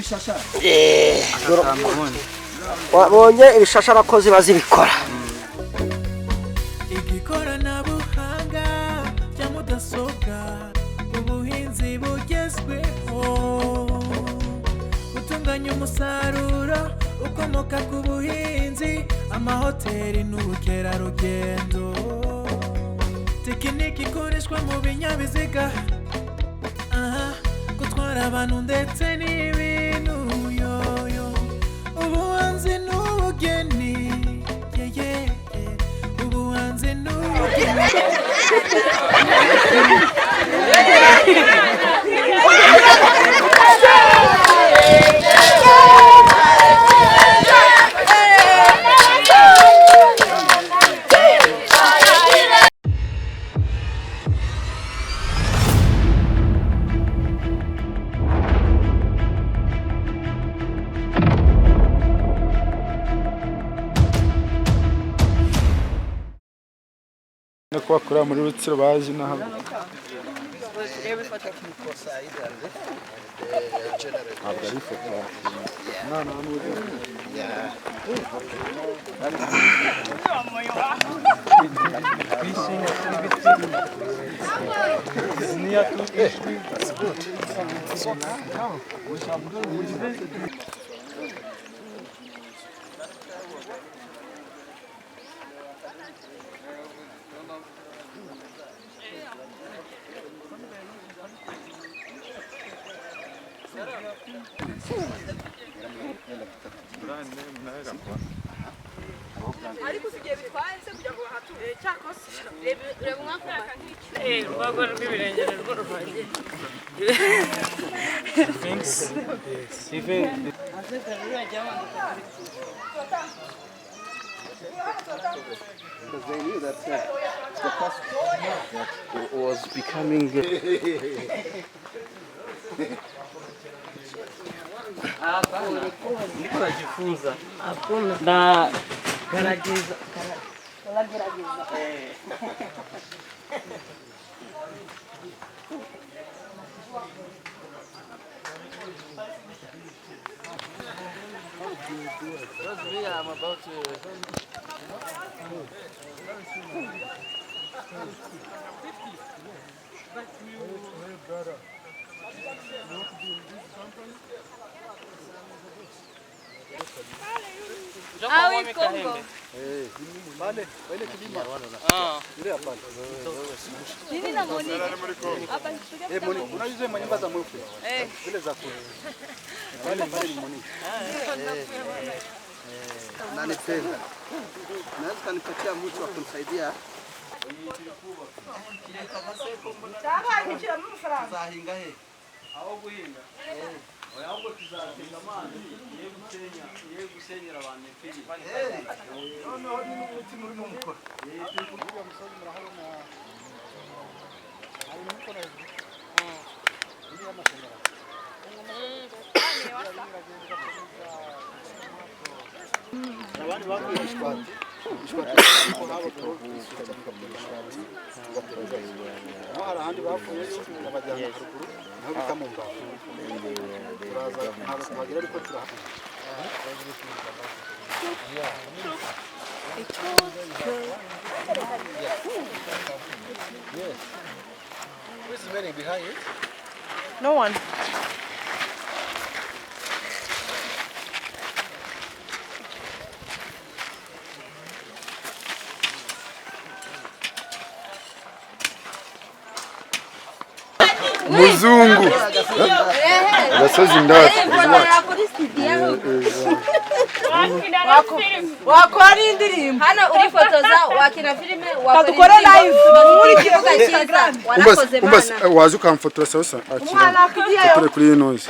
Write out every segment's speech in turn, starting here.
ibishashara wabonye ibishashara ko ziba zibikora igikoranabuhanga cya mudasobwa ubuhinzi bugezweho gutunganya umusaruro ukomoka ku buhinzi amahoteli n'ubukerarugendo tekiniki ikoreshwa mu binyabiziga gutwara abantu ndetse n'ibintu yoyo ubuhanzi n'ubugeni ubuhanzi n'ubugeni ko bakora muri Rutsiro baje naho ariko usigiye bitwaye se kugira ngo bahature cyakose reba umwaka nk'iki urwago rw'ibirengero rwo ruvangiye thanks because they knew that the cost was becoming niko najifunza hakuna na garageza I'm about to Ah oui, Congo. Vale, vale kilima. Ile hapa. Nini na Monique? Hapa Monique, unajua manyumba za mwifu. Zile za kule. Vale ni Monique. Nanipenda. Naweza kanipatia mtu wa kunisaidia. Saba nikira mu Faransa. Zahinga he. Aho guhinga. Ahubwo tuzatenga amazi ye gusenyera abantu ipiri. Noneho ni n'umuti muri mu mukora. uriya musozi murahabona ari mukora uriya amashanyarazi abandi bavuye ishwati ko habo hari ahandi bavuye abajyana haruguru naho bita mu mbaho turaza ntabwo tuhagera ariko turahagana yes. Who is running behind it? No one. Muzungu gasozi ndati wakora indirimbo hano uri fotoza wakina filime wakora live muri kibuga cyiza warakoze bana waje ukamfotora sasa akira fotora kuri inoze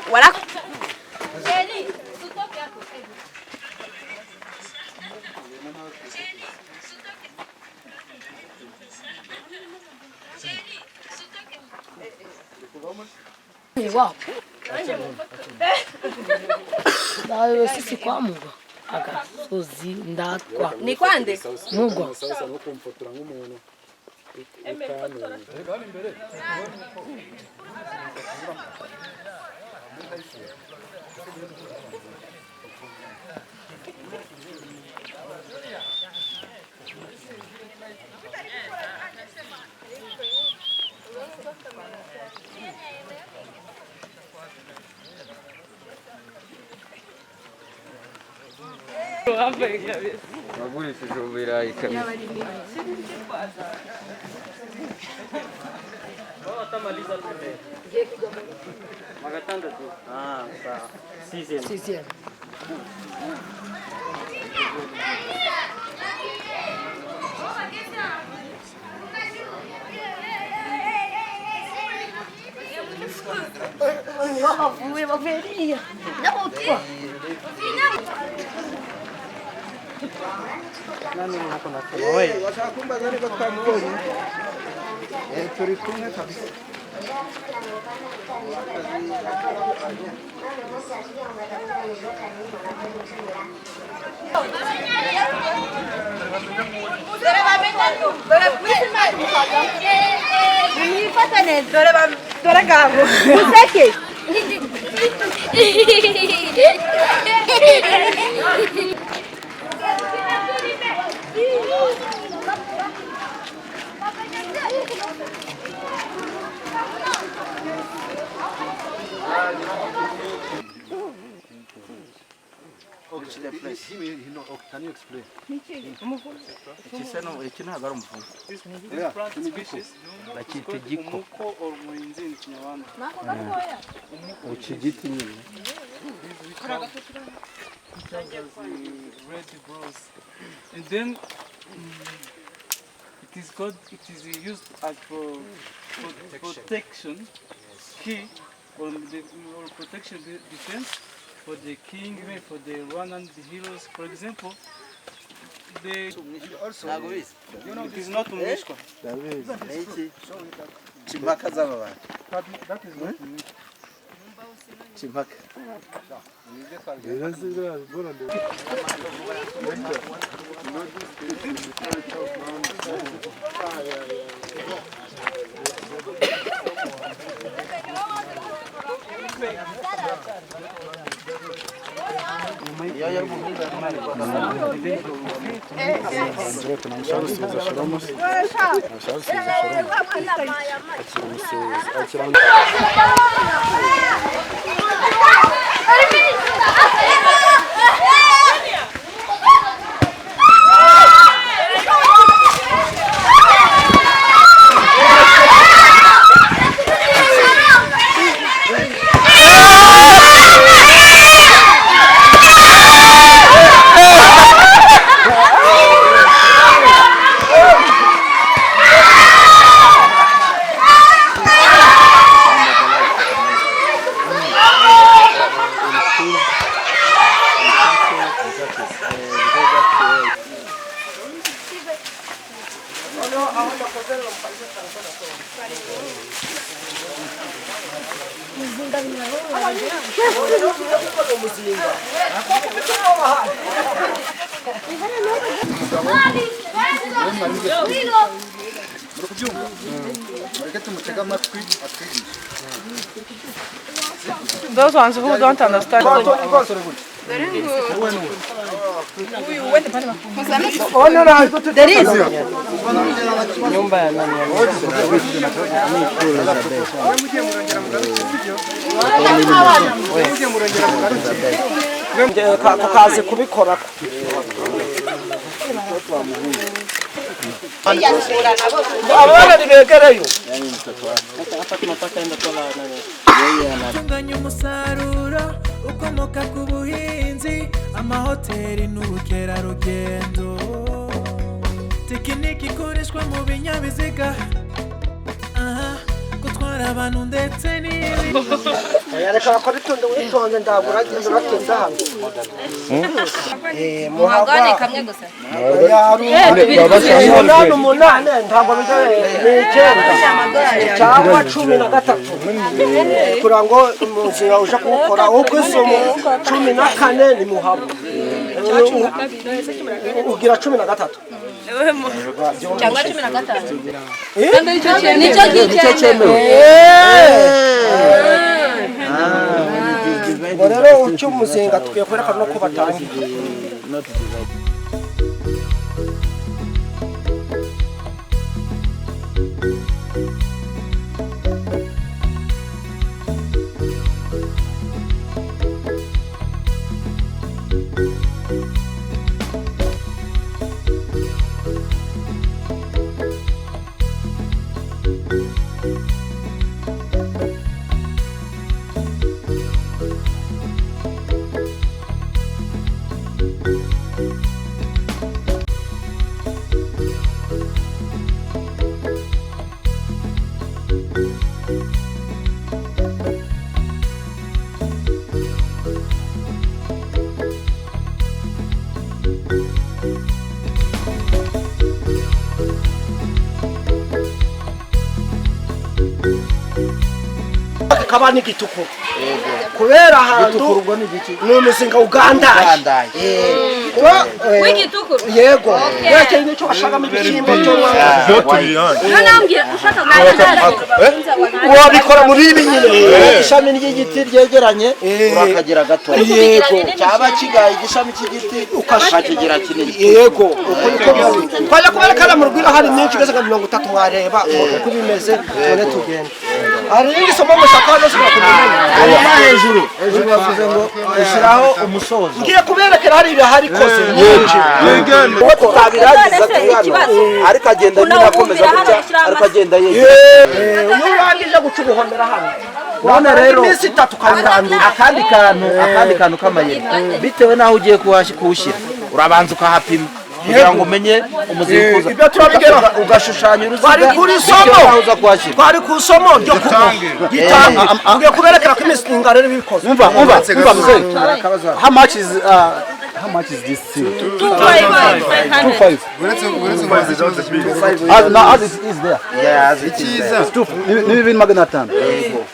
Wow. Dawe sisi kwa Mungu agasozi ndatwa ni kwande Mungu sasa no kumfotora nk'umuntu Nagurishije ibirayi kabisa. Watamaliza tule. Magatandatu. Sawa. Season. Nani uko na wewe? Washakumbaza niko twamubonye. Turi kumwe kabisa. Dore gabo. Useke. Can you explain? Iki ntabwo ari umufungo. Bakita igiko. Iki giti nyine. And then it is used as for protection, key, or protection defense for the king, even for the Rwandan heroes. For example, it is not Umishko. Chimpaka z'aba bantu. That is not Umishko. Chimpaka. Those ones who don't understand. Nyumba ya nani? Kazi kubikora. Abana nibegereyo. Hapa tunataka enda kwa nani? Tunganya umusaruro ukomoka ku buhinzi, amahoteli n'ubukerarugendo, tekiniki ikoreshwa mu binyabiziga, gutwara abantu ndetse n'ibintu. Reka bakora itonde witonze ndaguragize batinda hano. Muhagane kamwe gusa. Umunani ntabwo bicyenda cyangwa 13 kugira ngo umuzira uje kuwukora uko isomo 14 ni muhabo ugira 13 Cyangwa 15. Nicyo cyemewe. rero cy'umuzinga tukwiye kwerekana no ko batangiye. Kabani gituko kubera ahantu n'umuzinga ugandaye w'igitukuru yego yake nicyo bashagamo ibishyimbo cyo nambwira ushaka wabikora muri ibi nyine ishami ry'igiti ryegeranye urakagira gato yego cyaba kigaye igishami cy'igiti ukashakigira kinini yego uko niko kwajya kuberekana mu rwira hari myinshi igeze nka 30 mwareba uko bimeze tone tugenda hari isomo mushaka zose bakumenya hejuru bavuze ngo ushyiraho umusozo ngiye kuberekera hari ibihari kose nyinshi uko tabiragiza tungana ariko agenda nyine akomeza gutya ariko agenda uyu urangije guca ubuhomera hano none rero iminsi 3 kawurandura akandi kantu k'amayeri bitewe naho ugiye kuwushyira urabanza ukahapima kugira ngo umenye umuzingo uza ibyo turabigera ugashushanya uruziga bari kuri somo uza kuhashyira bari ku somo ryo gitanga ugiye kuberekera ko imisinga rero bikoze umva how much is this thing? 2,500. Now as it is there. Yeah, as it is there. Ni bibiri magana atanu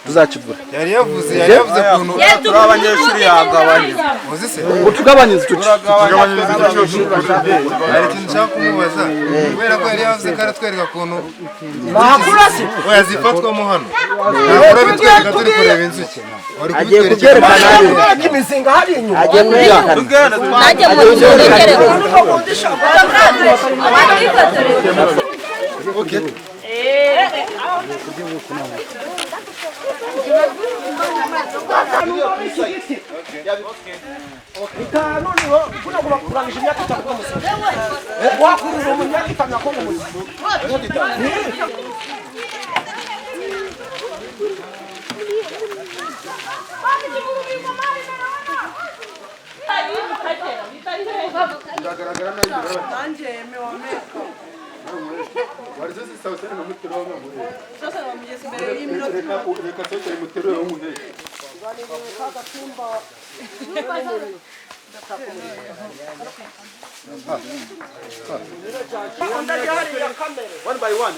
tuzakigura. Yari yavuze kuntu turi abanyeshuri yagabanye. Uzise? Utugabanyiriza tuki. Hari ikintu nshaka kumubaza. Kubera ko yari yavuze ko aratwereka kuntu bahakurase oya zifatwamo hano. Nakora bitwereka turi kureba inzuki. Agiye kubyerekana ko imisinga hari inyuma agiye kubyerekana najye mu nzogere Okay. One by one.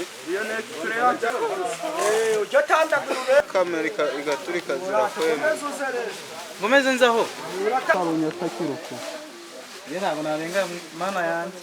Kamera igaturika zirakwema. Ngomeze nzaho. Abonye atakiruko. Ye ntabwo narenga mana yanjye.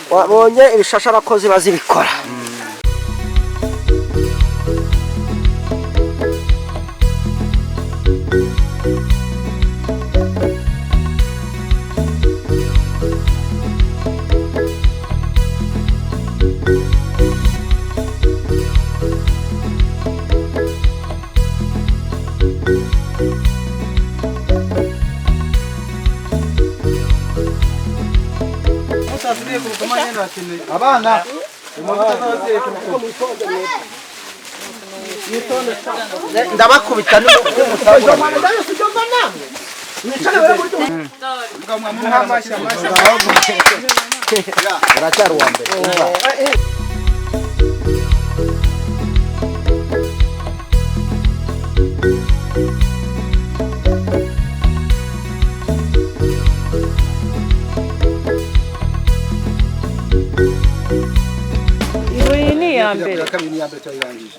wabonye ibishashara ko ziba zibikora. Abana ndabakubita n'umusaruro uracyari uwa mbere. ya kabiri ni ya mbere cyarangije.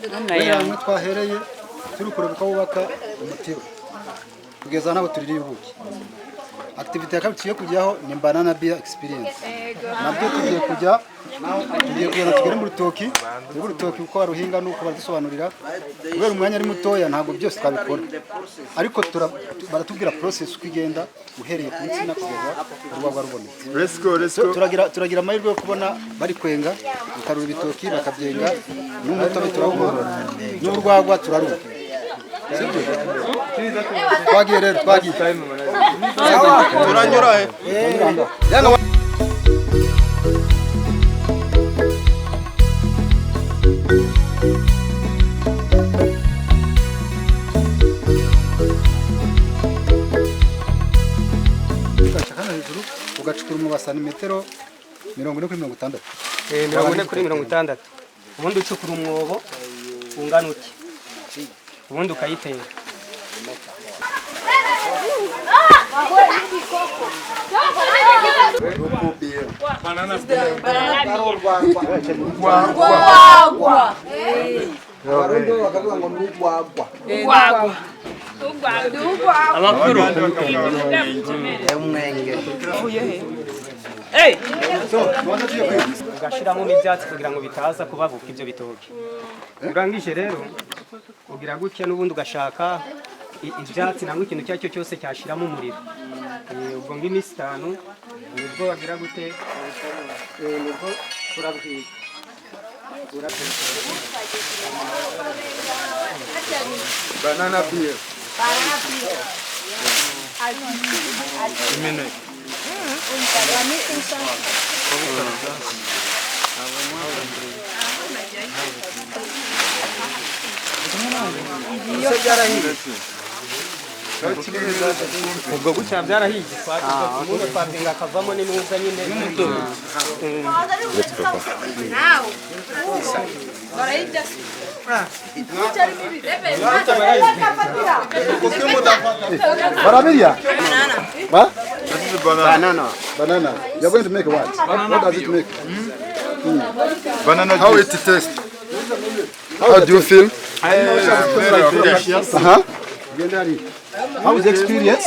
Twahereye turi kureba uko wubaka umutiba kugeza naho tuririye ubuki. Activity ya kabiri tugiye kujyaho ni banana beer experience. Nabyo tugiye kujya tugere mu rutoki, uko baruhinga nuko badusobanurira. Kubera umwanya ari mutoya ntabwo byose twabikora, ariko baratubwira process uko igenda uhereye ku nsina kugeza urwagwa rubonetse. Let's go. Turagira amahirwe yo kubona bari kwenga ukarura ibitoki bakabyenga n'umutobe turawugora n'urwagwa turaruka. Twagiye rero turanyura ugacukura mu basanimetero 40 kuri 60. 40 kuri 60. Ubundi ucukura umwobo ungana uti. Ubundi ukayitera. Ugashiramo ibyatsi kugira ngo bitaza kubabuka ibyo bitoke. Urangije rero ugira gutya n'ubundi ugashaka ibyatsi nangwa ikintu cyacyo cyose cyashiramo umuriro. Ubwo ng'iminsi 5 nibwo wagira gute nibwo turabwira. Banana beer. Ubwo gutya byarahiye twatuze twapinga akavamo n'inuza nyine Barabiria? Banana. Banana. You're going to make what? What does it make? Banana. How it tastes? How do you feel? How is the experience?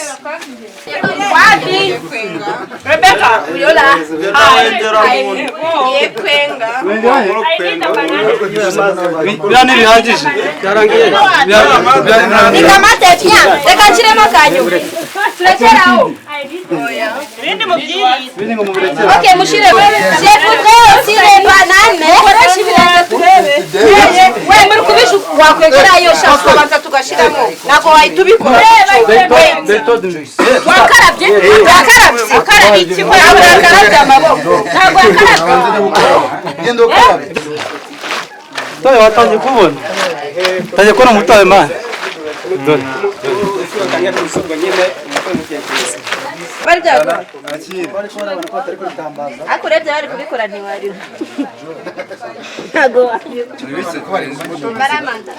Rebecca, Uyola. Ok, mushire. Je voudrais aussi les bananes. Ouais, muri kubishu wakwegera iyo shaka banza tugashiramo. Nako wahitubikora. Wakarabye? Wakarabye iki ko yakarabye amaboko. Ntabwo wakarabye. Genda ukarabe. Toyo watangiye kubona. Taje kona mutawe man. Barya. Ako rero bari kubikora ntiwari. Ntago. Baramanda.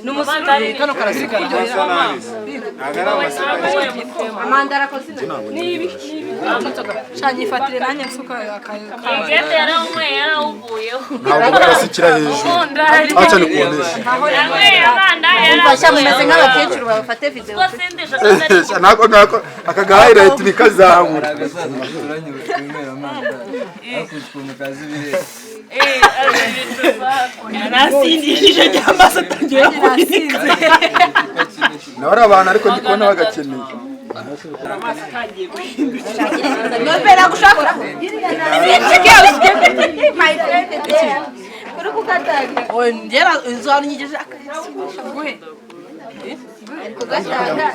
Numusitari kano karasigara. Amanda arakoze. Nibi. Shanye ifatire nanye msuka akayo. Igete yaramwe yarawuvuyeho. Ntabwo basikira hejuru. Acha nikuonesha. Umfasha mumeze nk'abakecuru bafate video. Nako akagahira iti bikazamura. Nasindishije cyamasa tangiye kuyisinze. Nabara abantu ariko ndikubona bagakeneye. Nopera gushaka. My friend. Kuri kukataga. Oye ngera inzo nyigije akaguhe. Kugatanga.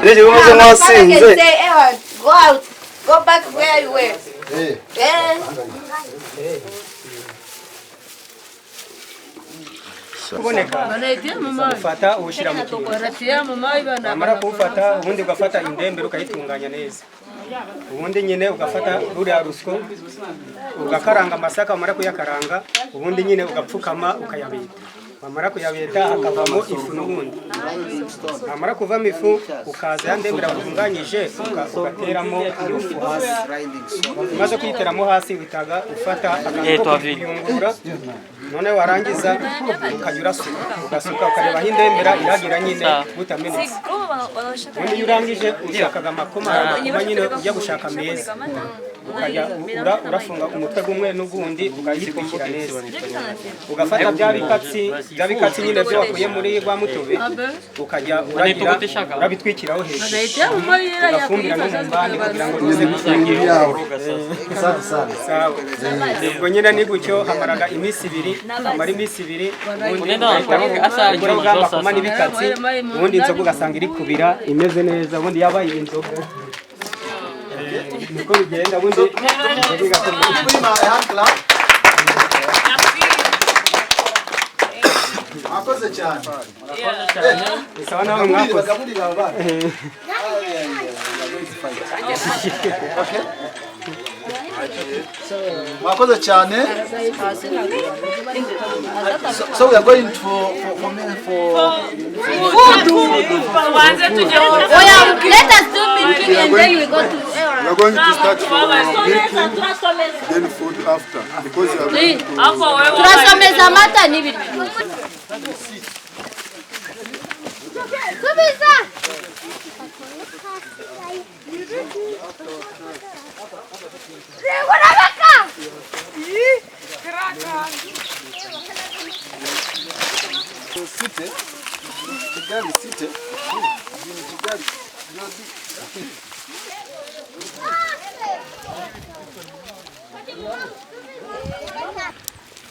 Rero umaze mwasinze. Go out. Go back where you were. kuboneka ufata ubushira mu kintu amara kuufata ubundi ugafata indembe ukayitunganya neza ubundi nyine ugafata ruriya rusyo ugakaranga amasaka amara kuyakaranga ubundi nyine ugapfukama ukayabeta amara kuyabeta hakavamo ifu n'ubundi amara kuvamo ifu ukaza yandembera utunganyije ugateramo iyo fu hasi umaze kuyiteramo hasi bitaga ufata akayungurura none warangiza ukajya ugasuka ukareba aho indembera iragira nyine gutamenetse ubundi iyo urangije ushakaga amakoma nyine ujya gushaka meza ukajya urafunga umutwe gumwe n'ugundi ukayitwikira neza ugafata bya bikatsi nyine byo wakuye muri rwa mutobe ukajya urabitwikiraho hejuru ugafumbira no mu mbani kugira ngo bize gusangira sawa ubwo nyine ni gutyo hamaraga iminsi ibiri amara iminsi ibiri ubundi ukora bwa makoma n'ibikatsi ubundi inzoga ugasanga iri kubira imeze neza ubundi yabaye inzoga niko bigenda ubundi mwakoze cyane sawa nawe mwakoze mwakoze cyane. So we are going for let us do milking and then we go to We are going to start from milking, then food after. Because you are going to... turasomeza amata n'ibiryo. Kubisa. Site. Kigali site. Kigali.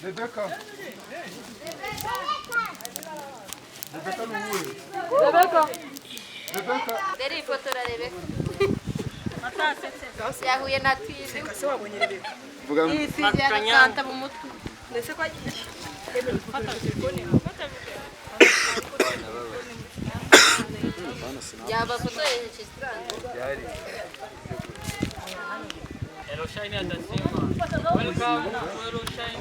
Rebecca. Deri fotora Rebecca. Yahuye na twizi. Vuga Isi yakanta mu mutwe. Nese kwa yaba foto registrando. Hello Shine atasema. Welcome Hello Shine.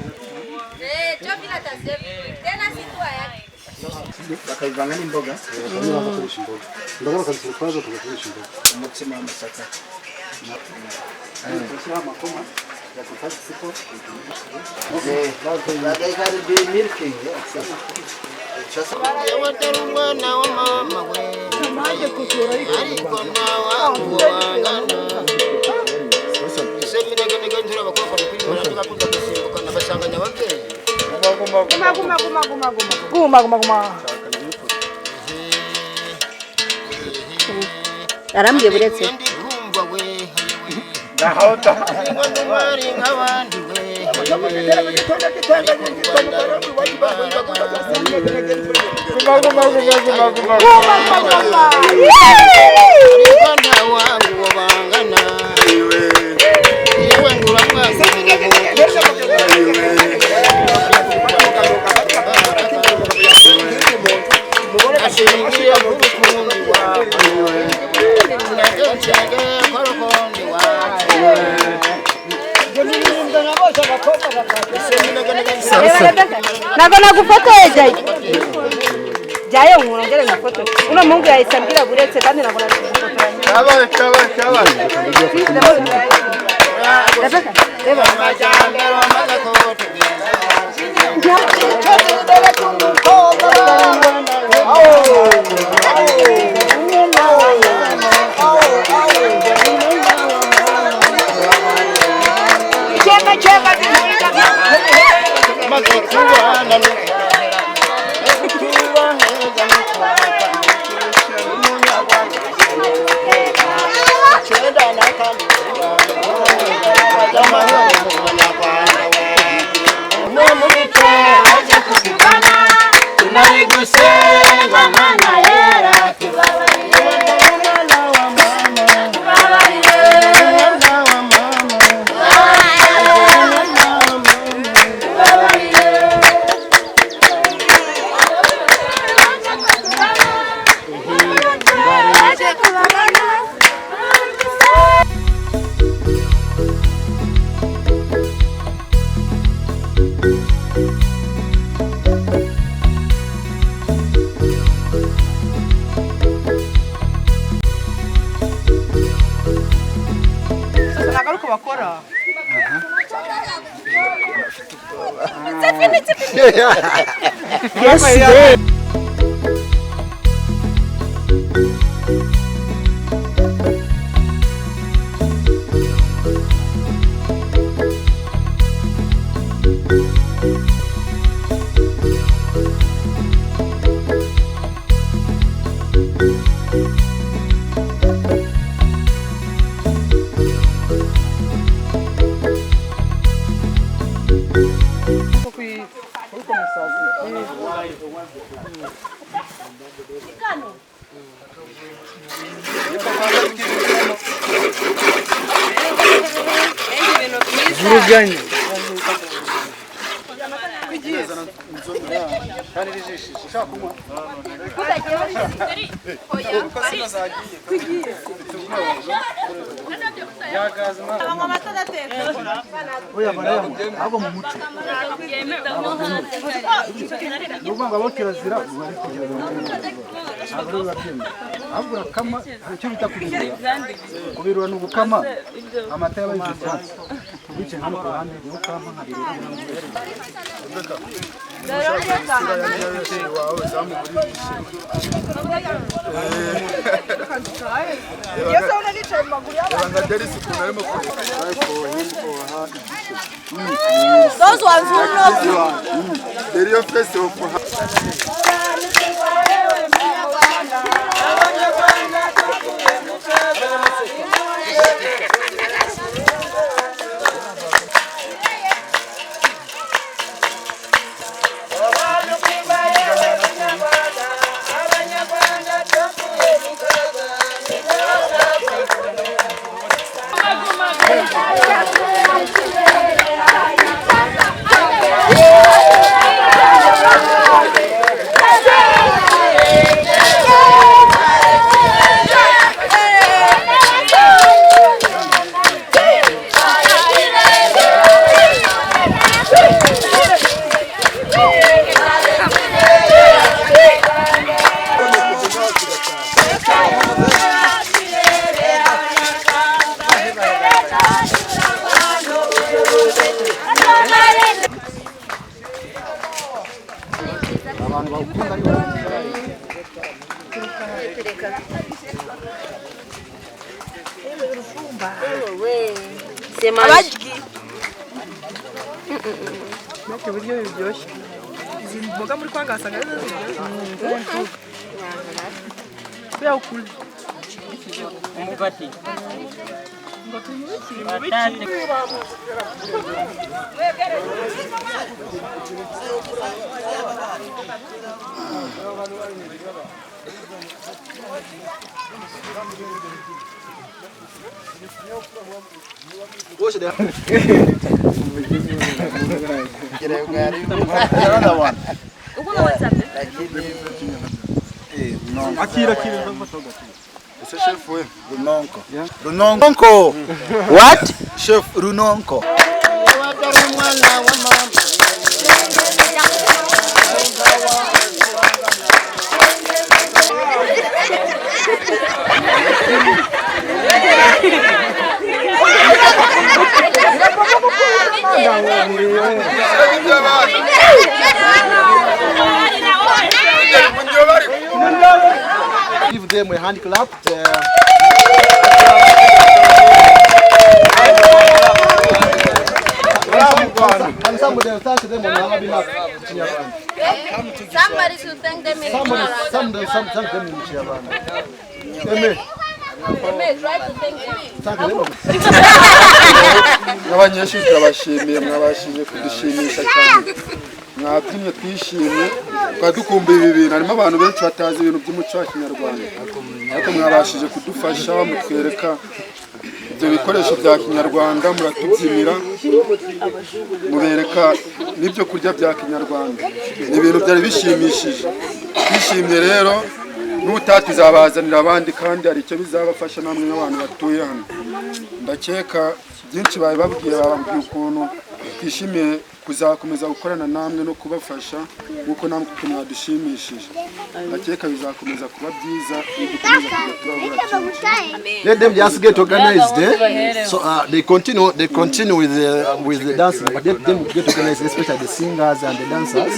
Jovi atasema. Tena situa yake. Bakayivanga n'imboga. Bakoresha imboga. Imboga bakazishyira kwazo tugakoresha imboga. Umutsima w'amasaka. Bashyira amakoma. Okay. They got to be milking. Umwana wa mama we ariko nawangu wangana ise binegene ntura bakoko kuri mwana tugakuza gusimbuka nabasanganya ababyeyi guma arambye buretse ndumva we ndahota mwari nk'abandi we nago nagufotoye jayi jayo nkurongere ngafoto uno mungu yayisambira buretse kandi nabona kabaye reba amajyambere wamaze Yes, Vuruganye. Oya baraya abo mu muco. Nubanga bokirazira bari kugeza. Abari babyemye. Abura kama icyo bita kubirura n'ubukama amata y'abayizanze. Bice hano ku ruhande y'ukama nkabiri. Those ones who know. The real festival for Chef Runonko. Runonko. What? Chef Runonko. them a hand clap. Can somebody thank them on our behalf? Somebody should thank them in Kinyarwanda. Some thank them in Kinyarwanda. Amen. Amen. Try to thank them. Thank them. Abanyeshuri turabashimiye mwabashije kudushimisha cyane. Mwabyinye twishimye twadukumbuye ibi bintu harimo abantu benshi batazi ibintu by'umuco wa Kinyarwanda. Ariko mwabashije kudufasha mutwereka ibyo bikoresho bya Kinyarwanda muratubyinira mubereka n'ibyo kurya bya Kinyarwanda. Ni ibintu byari bishimishije. Twishimye rero n'ubutatu zabazanira abandi kandi hari icyo bizabafasha namwe n'abantu batuye hano. Ndakeka byinshi bababwiye ukuntu twishimiye kuzakomeza gukorana namwe no kubafasha nkuko namwe mwadushimishije. Ndakeka bizakomeza kuba byiza n'ugukomeza kujya. Let them just get organized. So they continue with the dancing, but let them get organized, especially the singers and the dancers,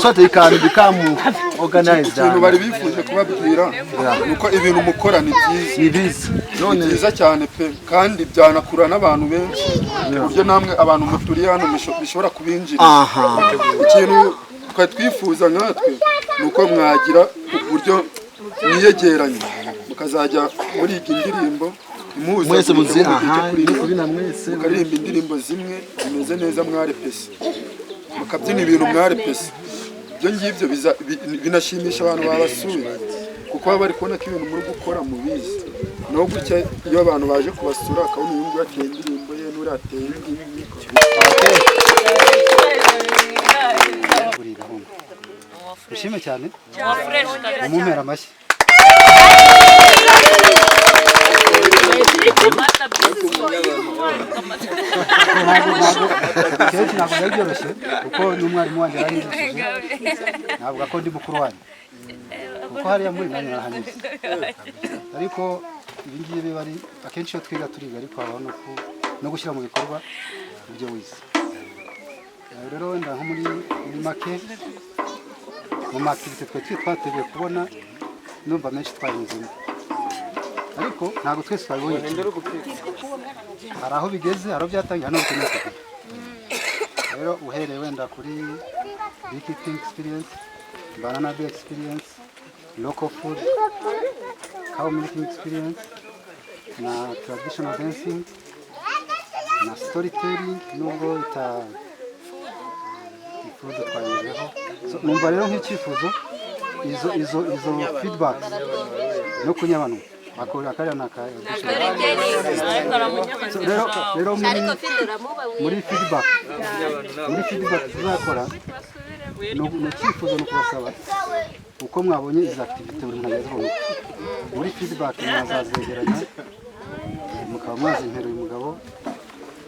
so they can become organized. Bari bifuje kubabwira nuko ibintu mukora ni byiza. Ni byiza cyane pe kandi byanakura n'abantu benshi buryo namwe abantu muturiye hano bishobora kubinjira. Ikintu twifuza natwe nuko mwagira uburyo mwiyegeranye mukazajya muri iki ndirimbo mwese muzina kubina mwese mukaririmba indirimbo zimwe zimeze neza mwarepese mukabyina ibintu mwarepese. Ibyo ngibyo binashimisha abantu babasuye kuko baba bari kubona ko ibintu muri gukora mubizi. No gutya iyo abantu baje kubasura akabona uyu nguyu ateye indirimbo ye n'urateye indi. Ushime cyane umumera amashyi. Kenshi ntabwo byari byoroshye kuko n'umwarimu wanjye yaranyigishije ntabwo ko ndi mukuru wanjye kuko hariya muri nanjye narahanyuze ariko ibi ngibi bari akenshi iyo twiga turiga ariko habaho no gushyira mu bikorwa ibyo wize. Rero wenda nko muri make mu makirite twateguye kubona numva menshi twanyuzemo ariko ntabwo twese twabibonye. Hari aho bigeze hari aho byatangiye hano bikeneye kugira. Rero uhereye wenda kuri beekeeping experience, banana bee experience, local food, cow milking experience, na traditional dancing, na storytelling nubwo food twayizeho. Numva rero nk'icyifuzo izo feedback no kunyabano akora akariya nakaya. Rero muri feedback tuzakora no cyifuzo no kubasaba uko mwabonye izi activity buri muntu yazibona muri feedback mwazazegeranya mukaba mwazimpera uyu mugabo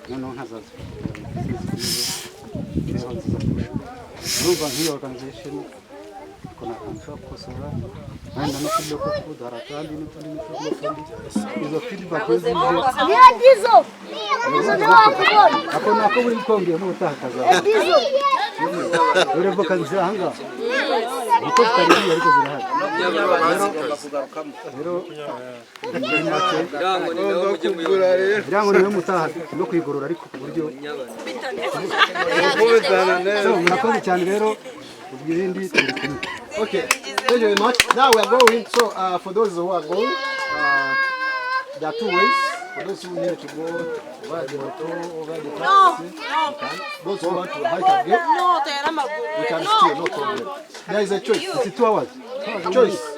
noneho nkazaza urumva nk'iyo organization kuna kanshaka kusura wenda no kuri local food harakandi n'utundi izo feedback Dizo ako nako buri kongeye mu utakaza ure boka nzanga uko tutariye ariko zirahari rero birango niwe mutaha no kwigorora ariko ku buryo murakoze cyane rero ubwirindi. Okay, thank you very much. Now we are going. So for those who are going, there are two ways. For those who need to go over the motor, over the taxi, those who want to hike again, we can still, no problem. There is a choice. It's 2 hours.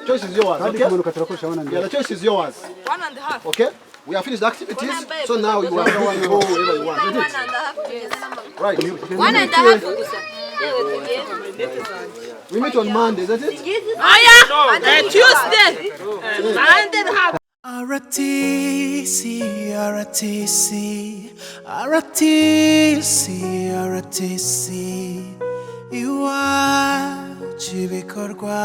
Choice is yours. Okay? Yeah, the choice is yours. 1.5. Okay? We have finished the activities, so now you are going to go wherever you want. Right. 1.5. We meet on Monday, is that it? Oh yeah, Tuesday. 1.5. RTC, RTC, RTC, RTC. Iwacu ibikorwa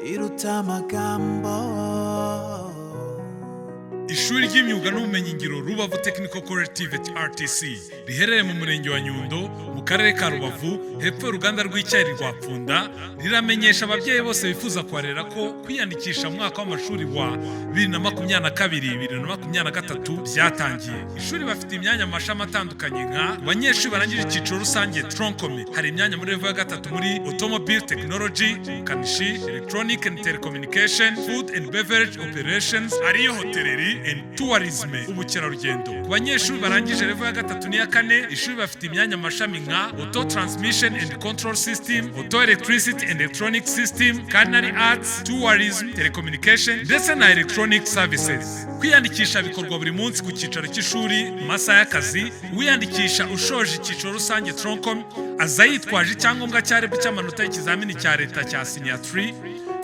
biruta amagambo. ishuri ry'imyuga n'ubumenyingiro Rubavu Technical Collective RTC riherereye mu murenge wa Nyundo mu karere ka Rubavu hepfo y'uruganda rw'icyayi rwa Pfunda riramenyesha ababyeyi bose bifuza kwarera ko kwiyandikisha mu mwaka w'amashuri wa 2022-2023 byatangiye. Ishuri bafite imyanya mu mashami atandukanye nka abanyeshuri barangije icyiciro rusange Troncome, hari imyanya muri level ya gatatu muri Automobile Technology, Kanishi, Electronic and Telecommunication, Food and Beverage Operations, ariyo hoteleri and tourism, ubukerarugendo. Ku banyeshuri barangije level ya gatatu n'iya kane, ishuri bafite imyanya mu mashami nka Auto Transmission and Control System, Auto Electricity and Electronic System, Culinary Arts, Tourism, Telecommunication ndetse na Electronic Services. Kwiyandikisha bikorwa buri munsi ku cyicaro cy'ishuri mu masaha y'akazi. Wiyandikisha ushoje icyiciro rusange Troncom aza yitwaje icyangombwa cya REB cy'amanota y'ikizamini cya leta cya Signature,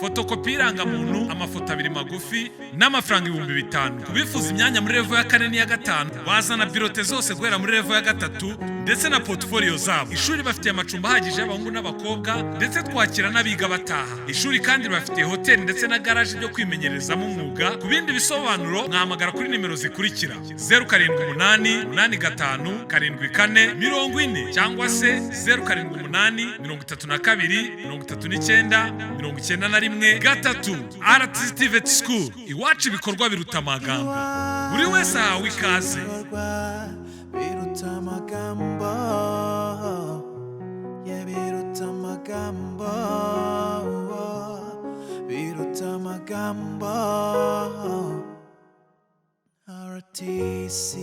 fotokopi irangamuntu, amafoto abiri magufi n'amafaranga 5,000. Kubifuza imyanya muri level ya 4 n'iya 5 bazana birote zose guhera muri level ya 3 ndetse na portfolio zabo. Ishuri bafite amacumbi ahagije y'abahungu n'abakobwa ndetse twakira n'abiga bataha. Ishuri kandi bafite hotel ndetse na garage byo kwimenyerezamo umwuga. Ku bindi bisobanuro mwahamagara kuri nimero zikurikira 0788577440 cyangwa se 0782323991. Arts TVET School, iwacu ibikorwa biruta amagambo, buri wese ahawe ikaze. Biruta amagambo, yeah, biruta amagambo, biruta amagambo. RTC.